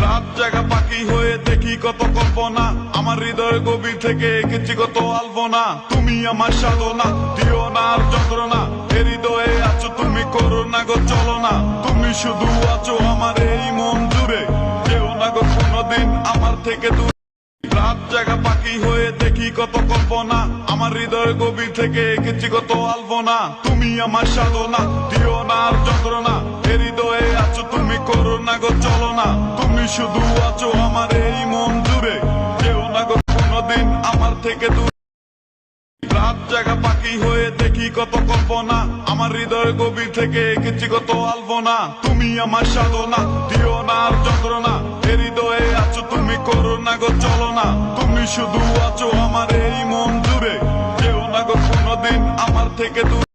রাত জাগা পাখি হয়ে দেখি কত কল্পনা, আমার হৃদয় গভীর থেকে এঁকেছি কত আলপনা। তুমি আমার সাধনা, দিও না আর যন্ত্রণা, এ হৃদয়ে আছো তুমি, করো না গো চলো না। তুমি শুধু আছো আমার এই মন জুড়ে, যেও না গো কোনোদিন আমার থেকে দূরে। রাত জাগা পাখি হয়ে দেখি কত কল্পনা, আমার হৃদয় গভীর থেকে এঁকেছি কত আলপনা। তুমি আমার সাধনা, দিও না আর যন্ত্রণা, এ হৃদয়ে আছো তুমি, করো না গো চলো না। তুমি শুধু আছো আমার এই মন জুড়ে, যেও না গো কোনোদিন আমার থেকে দূরে। রাত জাগা পাখি হয়ে দেখি কত কল্পনা, আমার হৃদয় গভীর থেকে এঁকেছি কত আলপনা। তুমি আমার সাধনা, দিও না আর যন্ত্রণা, এ হৃদয়ে আছো তুমি, করো না গো চলো না। তুমি শুধু আছো আমার এই মন জুড়ে, যেও না গো কোনোদিন আমার থেকে দূরে।